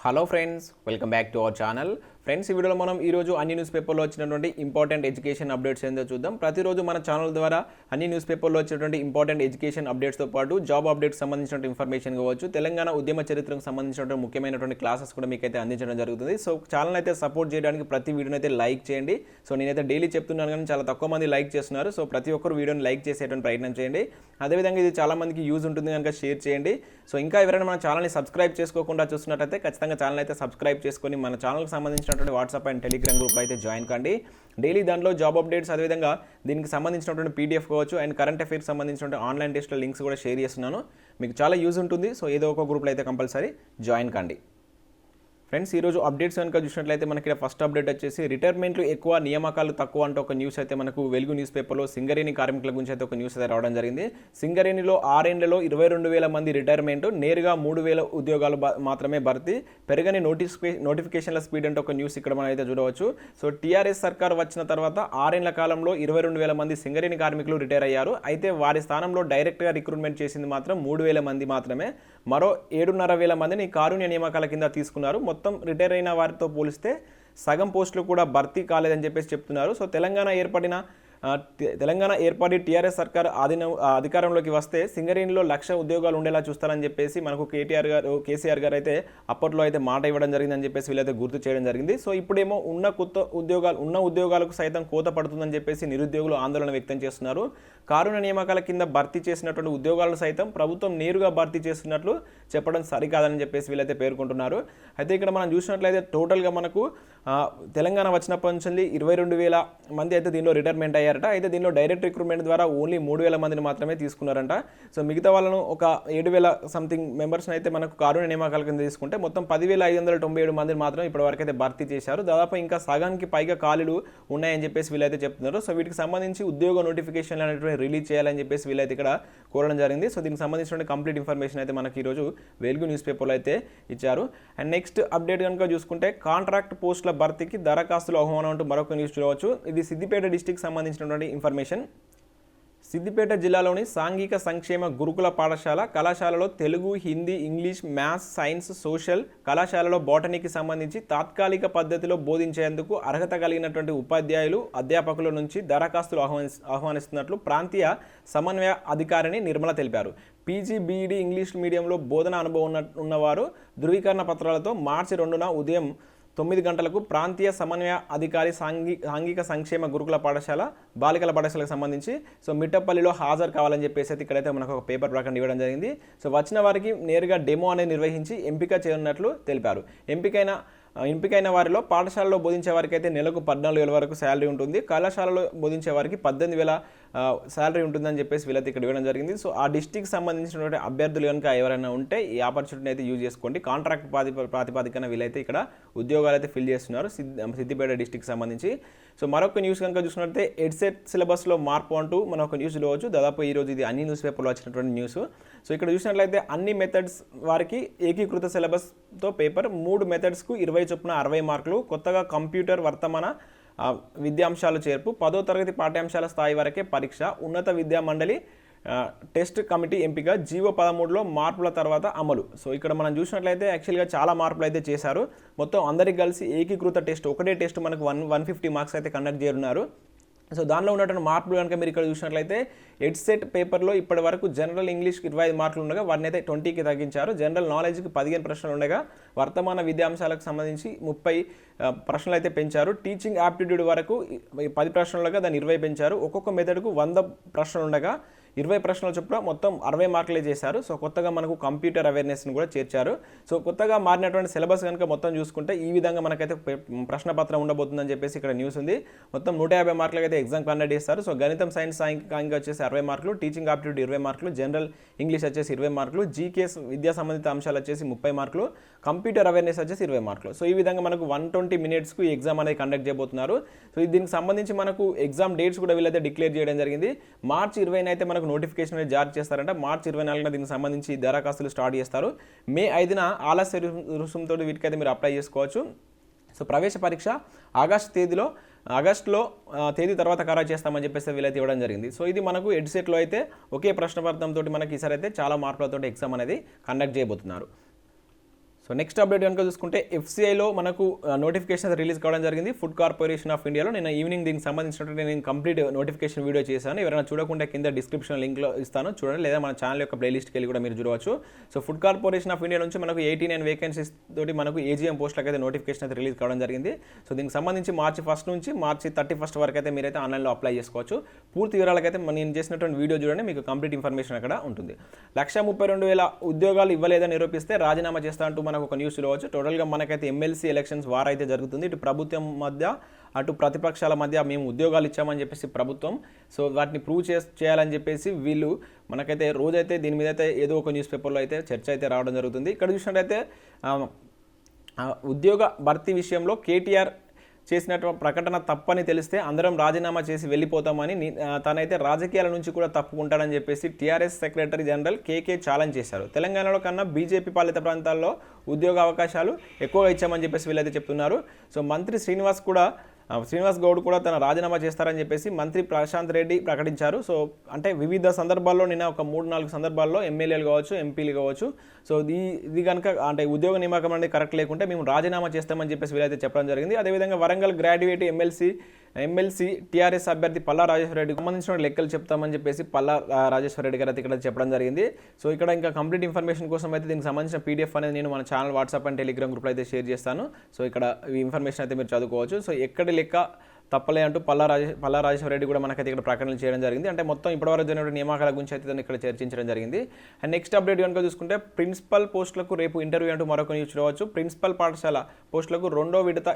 Hello friends, welcome back to our channel. Friends, ఈ వీడియోలో మనం ఈరోజు అన్ని న్యూస్ పేపర్లో వచ్చినటువంటి ఇంపార్టెంట్ ఎడ్యుకేషన్ అప్డేట్స్ ఏందో చూద్దాం. ప్రతిరోజు మన ఛానల్ ద్వారా అన్ని న్యూస్ పేపర్లో వచ్చినటువంటి ఇంపార్టెంట్ ఎడ్యుకేషన్ అప్డేట్స్తో పాటు జాబ్ అప్డేట్స్ సంబంధించిన ఇన్ఫర్మేషన్ కావచ్చు, తెలంగాణ ఉద్యమ చరిత్రకు సంబంధించినటువంటి ముఖ్యమైనటువంటి క్లాసెస్ కూడా మీకైతే అందించడం జరుగుతుంది. సో ఛానల్ అయితే సపోర్ట్ చేయడానికి ప్రతి వీడియోని అయితే లైక్ చేయండి. సో నేనైతే డైలీ చెప్తున్నాను కానీ చాలా తక్కువ మంది లైక్ చేస్తున్నారు. సో ప్రతి ఒక్కరు వీడియోని లైక్ చేసేటువంటి ప్రయత్నం చేయండి. అదేవిధంగా ఇది చాలా మందికి యూజ్ ఉంటుంది కనుక షేర్ చేయండి. సో ఇంకా ఎవరైనా మన ఛానల్ని సబ్స్క్రైబ్ చేసుకోకుండా చూస్తున్నట్టయితే ఖచ్చితంగా ఛానల్ అయితే సబ్స్క్రైబ్ చేసుకొని మన ఛానల్కి సంబంధించినటువంటి వాట్సాప్ అండ్ టెలిగ్రామ్ గ్రూప్లో అయితే జాయిన్ కండి. డైలీ దాంట్లో జాబ్ అప్డేట్స్, అదేవిధంగా దీనికి సంబంధించినటువంటి పీడిఎఫ్ కావచ్చు అండ్ కరెంట్ అఫైర్స్ సంబంధించినటువంటి ఆన్లైన్ టెస్ట్ల లింక్స్ కూడా షేర్ చేస్తున్నాను. మీకు చాలా యూజ్ ఉంటుంది. సో ఏదో ఒక గ్రూప్లో అయితే కంపల్సరీ జాయిన్ కండి. ఫ్రెండ్స్, ఈరోజు అప్డేట్స్ కనుక చూసినట్లయితే మనకి ఫస్ట్ అప్డేట్ వచ్చేసి రిటైర్మెంట్లు ఎక్కువ, నియామకాలు తక్కువ అంటే ఒక న్యూస్ అయితే మనకు వెలుగు న్యూస్ పేపర్లో సింగరేణి కార్మికుల గురించి అయితే ఒక న్యూస్ అయితే రావడం జరిగింది. సింగరేణిలో 6 ఏళ్లలో 22,000 మంది రిటైర్మెంట్, నేరుగా 3,000 ఉద్యోగాలు మాత్రమే భర్తీ, పెరగని నోటిఫికేషన్ల స్పీడ్ అంటే ఒక న్యూస్ ఇక్కడ మనం అయితే చూడవచ్చు. సో టీఆర్ఎస్ సర్కార్ వచ్చిన తర్వాత 6 ఏళ్ల కాలంలో 22,000 మంది సింగరేణి కార్మికులు రిటైర్ అయ్యారు. అయితే వారి స్థానంలో డైరెక్ట్గా రిక్రూట్మెంట్ చేసింది మాత్రం 3,000 మంది మాత్రమే. మరో 7,500 మందిని కారుణ్య నియామకాల కింద తీసుకున్నారు. మొత్తం రిటైర్ అయిన వారితో పోలిస్తే సగం పోస్టులు కూడా భర్తీ కాలేదని చెప్పేసి చెప్తున్నారు. సో తెలంగాణ ఏర్పడి టీఆర్ఎస్ సర్కార్ అధికారంలోకి వస్తే సింగరేణిలో 1,00,000 ఉద్యోగాలు ఉండేలా చూస్తారని చెప్పేసి మనకు కేసీఆర్ గారు అయితే అప్పట్లో అయితే మాట ఇవ్వడం జరిగిందని చెప్పేసి వీళ్ళైతే గుర్తు చేయడం జరిగింది. సో ఇప్పుడేమో ఉన్న ఉద్యోగాలకు సైతం కోత పడుతుందని చెప్పేసి నిరుద్యోగులు ఆందోళన వ్యక్తం చేస్తున్నారు. కారుణ్య నియామకాల కింద భర్తీ చేసినటువంటి ఉద్యోగాలను సైతం ప్రభుత్వం నేరుగా భర్తీ చేస్తున్నట్లు చెప్పడం సరికాదని చెప్పేసి వీళ్ళైతే పేర్కొంటున్నారు. అయితే ఇక్కడ మనం చూసినట్లయితే టోటల్గా మనకు తెలంగాణ వచ్చినప్పటి నుంచి 22,000 మంది అయితే దీనిలో రిటైర్మెంట్ అయ్యారట. అయితే దీనిలో డైరెక్ట్ రిక్రూట్మెంట్ ద్వారా ఓన్లీ 3,000 మందిని మాత్రమే తీసుకున్నారంట. సో మిగతా వాళ్ళను ఒక 7,000 సంథింగ్ మెంబర్స్ని అయితే మనకు కారుణ్య నియామకాల కింద తీసుకుంటే మొత్తం 10,597 మందిని మాత్రం ఇప్పటివరకు అయితే భర్తీ చేశారు. దాదాపు ఇంకా సగానికి పైగా ఖాళీలు ఉన్నాయని చెప్పేసి వీళ్ళైతే చెప్తున్నారు. సో వీటికి సంబంధించి ఉద్యోగ నోటిఫికేషన్లు అనేటువంటి రిలీజ్ చేయాలని చెప్పేసి వీళ్ళైతే ఇక్కడ కోరడం జరిగింది. సో దీనికి సంబంధించిన కంప్లీట్ ఇన్ఫర్మేషన్ అయితే మనకి ఈరోజు వెలుగు న్యూస్ పేపర్లో అయితే ఇచ్చారు. అండ్ నెక్స్ట్ అప్డేట్ కనుక చూసుకుంటే కాంట్రాక్ట్ పోస్టుల భర్తీకి దరఖాస్తులు ఆహ్వానం అంటూ మరొక న్యూస్ చూడవచ్చు. ఇది సిద్దిపేట డిస్టిక్ సంబంధించినటువంటి ఇన్ఫర్మేషన్. సిద్దిపేట జిల్లాలోని సాంఘిక సంక్షేమ గురుకుల పాఠశాల కళాశాలలో Telugu, Hindi, English, maths, science, social కళాశాలలో బోటనీకి సంబంధించి తాత్కాలిక పద్ధతిలో బోధించేందుకు అర్హత కలిగినటువంటి ఉపాధ్యాయులు, అధ్యాపకుల నుంచి దరఖాస్తులు ఆహ్వానిస్తున్నట్లు ప్రాంతీయ సమన్వయ అధికారిని నిర్మల తెలిపారు. పీజీ, బీఈడీ, ఇంగ్లీష్ మీడియంలో బోధన అనుభవం ఉన్నవారు ధృవీకరణ పత్రాలతో మార్చి 2న ఉదయం 9 గంటలకు ప్రాంతీయ సమన్వయ అధికారి సాంఘిక సంక్షేమ గురుకుల పాఠశాల బాలికల పాఠశాలకు సంబంధించి సో మిట్టపల్లిలో హాజరు కావాలని చెప్పేసి అయితే ఇక్కడైతే మనకు ఒక పేపర్ ప్రకటన ఇవ్వడం జరిగింది. సో వచ్చిన వారికి నేరుగా డెమో అనేది నిర్వహించి ఎంపిక చేయనున్నట్లు తెలిపారు. ఎంపికైన వారిలో పాఠశాలలో బోధించే వారికి అయితే నెలకు 14,000 వరకు శాలరీ ఉంటుంది. కళాశాలలో బోధించే వారికి 18,000 శాలరీ ఉంటుందని చెప్పేసి వీళ్ళైతే ఇక్కడ ఇవ్వడం జరిగింది. సో ఆ డిస్టిక్ సంబంధించినటువంటి అభ్యర్థులు కనుక ఎవరైనా ఉంటే ఈ ఆపర్చునిటీని అయితే యూజ్ చేసుకోండి. కాంట్రాక్ట్ ప్రాతిపదికన వీళ్ళైతే ఇక్కడ ఉద్యోగాలు అయితే ఫిల్ చేస్తున్నారు సిద్దిపేట డిస్టిక్ సంబంధించి. సో మరొక న్యూస్ కనుక చూసినట్లయితే ఎడ్సెట్ సిలబస్లో మార్పు అంటూ మనం ఒక న్యూస్ చూడవచ్చు. దాదాపు ఈరోజు ఇది అన్ని న్యూస్ పేపర్లో వచ్చినటువంటి న్యూస్. సో ఇక్కడ చూసినట్లయితే అన్ని మెథడ్స్ వారికి ఏకీకృత సిలబస్తో పేపర్ 3 మెథడ్స్కు 20 చొప్పున 60 మార్కులు. కొత్తగా కంప్యూటర్, వర్తమాన విద్యాంశాలు చేర్పు, 10వ తరగతి పాఠ్యాంశాల స్థాయి వరకే పరీక్ష, ఉన్నత విద్యా మండలి టెస్ట్ కమిటీ ఎంపిక, జీవో 13లో మార్పుల తర్వాత అమలు. సో ఇక్కడ మనం చూసినట్లయితే యాక్చువల్గా చాలా మార్పులు అయితే చేశారు. మొత్తం అందరికి కలిసి ఏకీకృత టెస్ట్, ఒకటే టెస్ట్ మనకు 150 మార్క్స్ అయితే కండక్ట్ చేయనున్నారు. సో దానిలో ఉన్నటువంటి మార్పులు కనుక మీరు ఇక్కడ చూసినట్లయితే ఎడ్సెట్ పేపర్లో ఇప్పటి వరకు జనరల్ ఇంగ్లీష్కి 25 మార్కులు ఉండగా వాటిని అయితే 20కి తగ్గించారు. జనరల్ నాలెడ్జ్కి 15 ప్రశ్నలు ఉండగా వర్తమాన విద్యాంశాలకు సంబంధించి 30 ప్రశ్నలు అయితే పెంచారు. టీచింగ్ యాప్టిట్యూడ్ వరకు 10 ప్రశ్నలు ఉండగా దాన్ని 20 పెంచారు. ఒక్కొక్క మెథడ్కు 100 ప్రశ్నలు ఉండగా 20 ప్రశ్నల చొప్పున మొత్తం 60 మార్కులే చేశారు. సో కొత్తగా మనకు కంప్యూటర్ అవేర్నెస్ని కూడా చేర్చారు. సో కొత్తగా మారినటువంటి సిలబస్ కనుక మొత్తం చూసుకుంటే ఈ విధంగా మనకైతే ప్రశ్నపత్రం ఉండబోతుందని చెప్పేసి ఇక్కడ న్యూస్ ఉంది. మొత్తం 150 మార్కులకి అయితే ఎగ్జామ్ కండక్ట్ చేస్తారు. సో గణితం, సైన్స్, సాంఘికంగా వచ్చేసి 60 మార్కులు, టీచింగ్ ఆప్టిట్యూడ్ 20 మార్కులు, జనరల్ ఇంగ్లీష్ వచ్చేసి 20 మార్కులు, జీకేస్ విద్యా సంబంధిత అంశాలు వచ్చేసి 30 మార్కులు, కంప్యూటర్ అవేర్నెస్ వచ్చేసి 20 మార్కులు. సో ఈ విధంగా మనకు 120 మినిట్స్కు ఎగ్జామ్ అనేది కండక్ట్ చేయబోతున్నారు. సో దీనికి సంబంధించి మనకు ఎగ్జామ్ డేట్స్ కూడా వీళ్ళైతే డిక్లేర్ చేయడం జరిగింది. మార్చి 20 అయితే మనకు నోటిఫికేషన్ అనేది జారీ చేస్తారంట. మార్చి 24న దీనికి సంబంధించి దరఖాస్తులు స్టార్ట్ చేస్తారు. మే 5న ఆలస్య రుసుముతో వీటికైతే మీరు అప్లై చేసుకోవచ్చు. సో ప్రవేశ పరీక్ష ఆగస్టులో తేదీ తర్వాత ఖరారు చేస్తామని చెప్పేసి వీళ్ళైతే ఇవ్వడం జరిగింది. సో ఇది మనకు ఎడ్సెట్లో అయితే ఒకే ప్రశ్నపత్రంతో మనకి ఈసారి అయితే చాలా మార్కులతో ఎగ్జామ్ అనేది కండక్ట్ చేయబోతున్నారు. సో నెక్స్ట్ అప్డేట్ కనుక చూసుకుంటే ఎఫ్సీఐలో మనకు నోటిఫికేషన్ రిలీజ్ కావడం జరిగింది. ఫుడ్ కార్పొరేషన్ ఆఫ్ ఇండియాలో నేను ఈవినింగ్ దీనికి సంబంధించినటువంటి నేను కంప్లీట్ నోటిఫికేషన్ వీడియో చేశాను. ఎవరైనా చూడకుండా కింద డిస్క్రిప్షన్ లింక్లో ఇస్తాను చూడండి, లేదా మన ఛానల్ యొక్క ప్లేలిస్ట్కి వెళ్ళి కూడా మీరు చూడవచ్చు. So food corporation of India నుంచి మనకు 89 వేకెన్సీస్ తోటి మనకు ఏజీఎం పోస్టులకు అయితే నోటిఫికేషన్ అయితే రిలీజ్ కావడం జరిగింది. సో దీనికి సంబంధించి మార్చి 1 నుంచి మార్చి 31 వరకు అయితే మీరైతే ఆన్లైన్లో అప్లై చేసుకోవచ్చు. పూర్తి వివరాలకైతే నేను చేసినటువంటి వీడియో చూడండి, మీకు కంప్లీట్ ఇన్ఫర్మేషన్ అక్కడ ఉంటుంది. 132,000 ఉద్యోగాలు ఇవ్వలేదని నిరూపిస్తే రాజీనామా చేస్తా అంటూ మనకు ఒక న్యూస్ చూడవచ్చు. టోటల్గా మనకైతే ఎమ్మెల్సీ ఎలక్షన్స్ వార్ అయితే జరుగుతుంది. ఇటు ప్రభుత్వం మధ్య అటు ప్రతిపక్షాల మధ్య మేము ఉద్యోగాలు ఇచ్చామని చెప్పేసి ప్రభుత్వం, సో వాటిని ప్రూవ్ చేయాలని చెప్పేసి వీళ్ళు మనకైతే రోజైతే దీని మీద అయితే ఏదో ఒక న్యూస్ పేపర్లో అయితే చర్చ అయితే రావడం జరుగుతుంది. ఇక్కడ చూసినట్టయితే ఉద్యోగ భర్తీ విషయంలో కేటీఆర్ చేసినటువంటి ప్రకటన తప్పని తెలిస్తే అందరం రాజీనామా చేసి వెళ్ళిపోతామని తనైతే రాజకీయాల నుంచి కూడా తప్పుకుంటాడని చెప్పేసి టీఆర్ఎస్ సెక్రటరీ జనరల్ కేకే ఛాలెంజ్ చేశారు. తెలంగాణలో కన్నా బీజేపీ పాలిత ప్రాంతాల్లో ఉద్యోగ అవకాశాలు ఎక్కువగా ఇచ్చామని చెప్పేసి వీళ్ళైతే చెప్తున్నారు. సో మంత్రి శ్రీనివాస్ గౌడ్ కూడా తన రాజీనామా చేస్తారని చెప్పేసి మంత్రి ప్రశాంత్ రెడ్డి ప్రకటించారు. సో అంటే వివిధ సందర్భాల్లో నిన్న ఒక 3-4 సందర్భాల్లో ఎమ్మెల్యేలు కావచ్చు, ఎంపీలు కావచ్చు, సో ఇది కనుక అంటే ఉద్యోగ నియామకం అనేది కరెక్ట్ లేకుంటే మేము రాజీనామా చేస్తామని చెప్పేసి వీళ్ళైతే చెప్పడం జరిగింది. అదేవిధంగా వరంగల్ గ్రాడ్యుయేట్ ఎమ్మెల్సీ టీఆర్ఎస్ అభ్యర్థి పల్లా రాజేశ్వర రెడ్డికి సంబంధించిన లెక్కలు చెప్తామని చెప్పేసి పల్లా రాజేశ్వర రెడ్డి గారు అయితే ఇక్కడ చెప్పడం జరిగింది. సో ఇక్కడ ఇంకా కంప్లీట్ ఇన్ఫర్మేషన్ కోసం అయితే దీనికి సంబంధించిన పీడిఎఫ్ అనేది నేను మన ఛానల్ వాట్సాప్ అండ్ టెలిగ్రామ్ గ్రూప్లో అయితే షేర్ చేస్తాను. సో ఇక్కడ ఈ ఇన్ఫర్మేషన్ అయితే మీరు చదువుకోవచ్చు. సో ఎక్కడి లెక్క తప్పలే అంటూ పల్లా రాజేశ్వర రెడ్డి కూడా మనకైతే ఇక్కడ ప్రకటనలు చేయడం జరిగింది. అంటే మొత్తం ఇప్పటివరకు జరిగిన నియామకాల గురించి అయితే దాన్ని ఇక్కడ చర్చించడం జరిగింది. అండ్ నెక్స్ట్ అప్డేట్ కనుక చూసుకుంటే ప్రిన్సిపల్ పోస్టులకు రేపు ఇంటర్వ్యూ అంటూ మరొక న్యూస్ చూడవచ్చు. ప్రిన్సిపల్ పాఠశాల పోస్టులకు 2వ విడత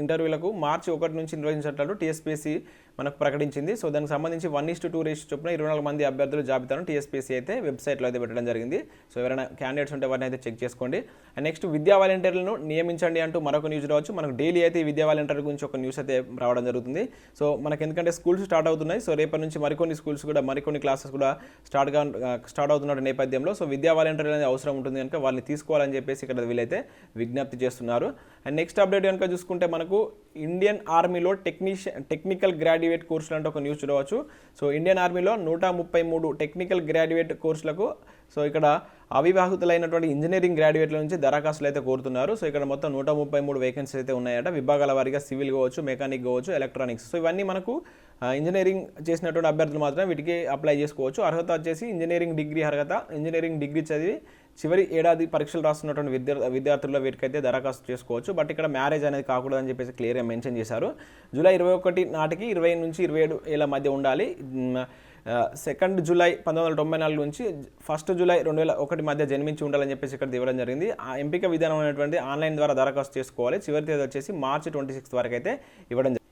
ఇంటర్వ్యూలకు మార్చి 1 నుంచి నిర్వహించినట్లు టీఎస్పీఎస్సీ మనకు ప్రకటించింది. సో దానికి సంబంధించి 1:2 రేషియో చొప్పున 24 మంది అభ్యర్థుల జాబితాను టీఎస్పీఎస్సీ అయితే వెబ్సైట్లో అయితే పెట్టడం జరిగింది. సో ఎవరైనా క్యాండిడేట్స్ ఉంటే వాటిని అయితే చెక్ చేసుకోండి. అండ్ నెక్స్ట్ విద్యా వాలంటీర్లను నియమించండి అంటూ మరొక న్యూస్ రావచ్చు. మనకు డైలీ అయితే ఈ విద్యా వాలంటీర్ గురించి ఒక న్యూస్ అయితే రావడం జరుగుతుంది. సో మనకి ఎందుకంటే స్కూల్స్ స్టార్ట్ అవుతున్నాయి. సో రేపటి నుంచి మరికొన్ని క్లాసెస్ కూడా స్టార్ట్ అవుతున్న నేపథ్యంలో సో విద్యా వాలంటీర్ అనేది అవసరం ఉంటుంది కనుక వాళ్ళని తీసుకోవాలని చెప్పేసి ఇక్కడ వీళ్ళైతే విజ్ఞప్తి చేస్తున్నారు. అండ్ నెక్స్ట్ అప్డేట్ కనుక చూసుకుంటే మనకు ఇండియన్ ఆర్మీలో టెక్నికల్ గ్రాడ్యుయేట్ కోర్సులు అంటే ఒక న్యూస్ చూడవచ్చు. సో ఇండియన్ ఆర్మీలో 133 టెక్నికల్ గ్రాడ్యుయేట్ కోర్సులకు సో ఇక్కడ అవివాహితులైనటువంటి ఇంజనీరింగ్ గ్రాడ్యుయేట్ల నుంచి దరఖాస్తులు అయితే కోరుతున్నారు. సో ఇక్కడ మొత్తం 133 వేకెన్సీస్ అయితే ఉన్నాయట. విభాగాల వారీగా సివిల్ కావచ్చు, మెకానిక్ కావచ్చు, ఎలక్ట్రానిక్స్. సో ఇవన్నీ మనకు ఇంజనీరింగ్ చేసినటువంటి అభ్యర్థులు మాత్రమే వీటికి అప్లై చేసుకోవచ్చు. అర్హత వచ్చేసి ఇంజనీరింగ్ డిగ్రీ చదివి చివరి ఏడాది పరీక్షలు రాస్తున్నటువంటి విద్యార్థుల్లో వీటికైతే దరఖాస్తు చేసుకోవచ్చు. బట్ ఇక్కడ మ్యారేజ్ అనేది కాకూడదని చెప్పేసి క్లియర్గా మెన్షన్ చేశారు. జూలై 21 నాటికి 20 నుంచి 27 ఏళ్ల మధ్య ఉండాలి. 2 జూలై 1994 నుంచి 1 జూలై 2001 మధ్య జన్మించి ఉండాలని చెప్పేసి ఇక్కడ ఇవ్వడం జరిగింది. ఆ ఎంపిక విధానం అనేటువంటి ఆన్లైన్ ద్వారా దరఖాస్తు చేసుకోవాలి. చివరి తేదీ వచ్చేసి మార్చి 26 వరకు అయితే ఇవ్వడం జరిగింది.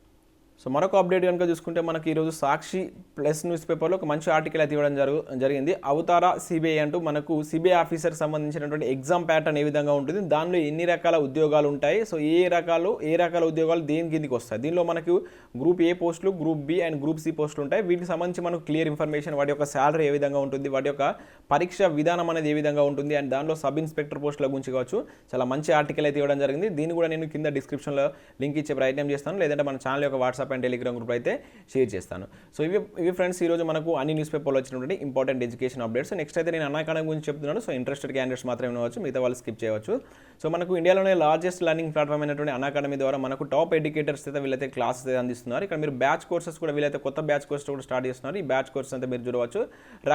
సో మరొక అప్డేట్ కనుక చూసుకుంటే మనకి ఈరోజు సాక్షి ప్లస్ న్యూస్ పేపర్లో ఒక మంచి ఆర్టికల్ అయితే ఇవ్వడం జరిగింది. అవతార సిబిఐ అంటూ మనకు సిబిఐ ఆఫీసర్కి సంబంధించినటువంటి ఎగ్జామ్ ప్యాటర్న్ ఏ విధంగా ఉంటుంది, దానిలో ఎన్ని రకాల ఉద్యోగాలు ఉంటాయి, సో ఏ రకాల ఉద్యోగాలు దేని కిందికి వస్తాయి, దీనిలో మనకు గ్రూప్ ఏ పోస్టులు, group B and group C పోస్టులు ఉంటాయి. వీటికి సంబంధించి మనకు క్లియర్ ఇన్ఫర్మేషన్, వాటి యొక్క శాలరీ ఏ విధంగా ఉంటుంది, వాటి యొక్క పరీక్ష విధానం అనేది ఏ విధంగా ఉంటుంది, అండ్ దానిలో సబ్ ఇన్స్పెక్టర్ పోస్టుల గురించి కావచ్చు చాలా మంచి ఆర్టికల్ అయితే ఇవ్వడం జరిగింది. దీన్ని కూడా నేను కింద డిస్క్రిప్షన్లో లింక్ ఇచ్చే ప్రయత్నం చేస్తాను, లేదంటే మన ఛానల్ యొక్క వాట్సాప్ అండ్ టెలిగ్రామ్ గ్రూప్ అయితే షేర్ చేస్తాను. సో ఇవి ఫ్రెండ్స్ ఈరోజు మనకు అన్ని న్యూస్ పేపర్లో వచ్చినటువంటి ఇంపార్టెంట్ ఎడ్యుకేషన్ అప్డేట్స్. నెక్స్ట్ అయితే నేను అన్అకాడమీ గురించి చెప్తున్నాను. సో ఇంట్రెస్టెడ్ క్యాండిడేట్స్ మాత్రమే వినవచ్చు, మిగతా వాళ్ళు స్కిప్ చేయవచ్చు. సో మనకు ఇండియాలోనే లార్జెస్ట్ లెర్నింగ్ ప్లాట్ఫామ్ అయినటువంటి అన్అకాడమీ ద్వారా మనకు టాప్ ఎడ్యుకేటర్స్ అయితే వీళ్ళైతే క్లాసెస్ అయితే అందిస్తున్నారు. ఇక్కడ మీరు బ్యాచ్ కోర్సెస్ కూడా వీళ్ళైతే కొత్త బ్యాచ్ కోర్స్ కూడా స్టార్ట్ చేస్తున్నారు. ఈ బ్యాచ్ కోర్స్ అయితే మీరు చూడవచ్చు.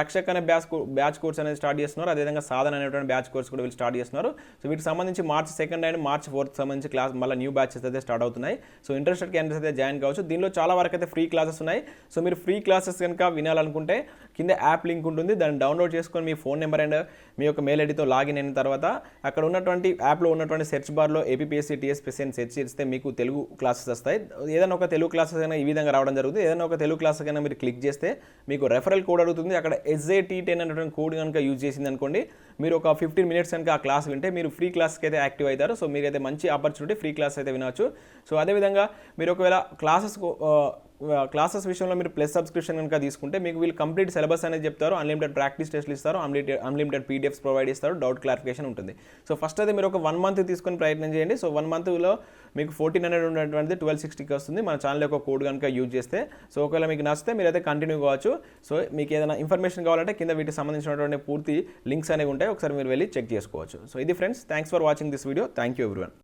రక్షక్ అనే బ్యాచ్ కోర్స్ అనేది స్టార్ట్ చేస్తున్నారు. అదేవిధంగా సాధన అనేటువంటి బ్యాచ్ కోర్స్ కూడా వీళ్ళు స్టార్ట్ చేస్తున్నారు. సో వీటికి సంబంధించి మార్చి 2 అండ్ మార్చి 4 సంబంధించి క్లాస్ మళ్ళీ న్యూ బ్యాచెస్ అయితే స్టార్ట్ అవుతున్నాయి. సో ఇంట్రెస్టెడ్ క్యాండిడేట్స్ అయితే జాయిన్ కావచ్చు. దీనిలో చాలా వరకు అయితే ఫ్రీ క్లాసెస్ ఉన్నాయి. సో మీరు ఫ్రీ క్లాసెస్ కనుక వినాలనుకుంటే కింద యాప్ లింక్ ఉంటుంది, దాన్ని డౌన్లోడ్ చేసుకొని మీ ఫోన్ నెంబర్ అండ్ మీ యొక్క మెయిల్ ఐడితో లాగిన్ అయిన తర్వాత అక్కడ ఉన్నటువంటి యాప్లో ఉన్నటువంటి సెర్చ్ బార్లో ఏపీఎస్సీ టీఎస్పీఎస్సీ అని సెర్చ్ చేస్తే మీకు తెలుగు క్లాసెస్ వస్తాయి. ఏదైనా ఒక తెలుగు క్లాసెస్ అయినా ఈ విధంగా రావడం జరుగుతుంది. ఏదైనా ఒక తెలుగు క్లాస్ అయినా మీరు క్లిక్ చేస్తే మీకు రెఫరల్ కోడ్ అడుగుతుంది. అక్కడ SJT10 అనేటువంటి కోడ్ కనుక యూజ్ చేసింది అనుకోండి, మీరు ఒక 15 మినిట్స్ కనుక ఆ క్లాస్ వింటే మీరు ఫ్రీ క్లాస్కి అయితే యాక్టివ్ అవుతారు. సో మీరైతే మంచి ఆపర్చునిటీ, ఫ్రీ క్లాస్ అయితే వినవచ్చు. సో అదేవిధంగా మీరు ఒకవేళ క్లాసెస్ విషయంలో మీరు ప్లస్ సబ్స్క్రిప్షన్ కనుక తీసుకుంటే మీకు వీళ్ళు కంప్లీట్ సిలబస్ అనేది చెప్తారు, అన్లిమిటెడ్ ప్రాక్టీస్ టెస్ట్లు ఇస్తారు, అన్లిమిటెడ్ పీడిఎఫ్స్ ప్రొవైడ్ చేస్తారు, డౌట్ క్లారిఫికేషన్ ఉంటుంది. సో ఫస్ట్ అయితే మీరు ఒక 1 మంత్ తీసుకొని ప్రయత్నం చేయండి. సో 1 మంత్లో మీకు 1400 ఉన్నటువంటిది 1260కి వస్తుంది మన ఛానల్ యొక్క కోడ్ కనుక యూజ్ చేస్తే. సో ఒకవేళ మీకు నచ్చితే మీరైతే కంటిన్యూ కావచ్చు. సో మీకు ఏదైనా ఇన్ఫర్మేషన్ కావాలంటే కింద వీటికి సంబంధించినటువంటి పూర్తి లింక్స్ అనేవి ఉంటాయి, ఒకసారి మీరు వెళ్ళి చెక్ చేసుకోవచ్చు. సో ఇది friends, thanks for watching this video. Thank you everyone.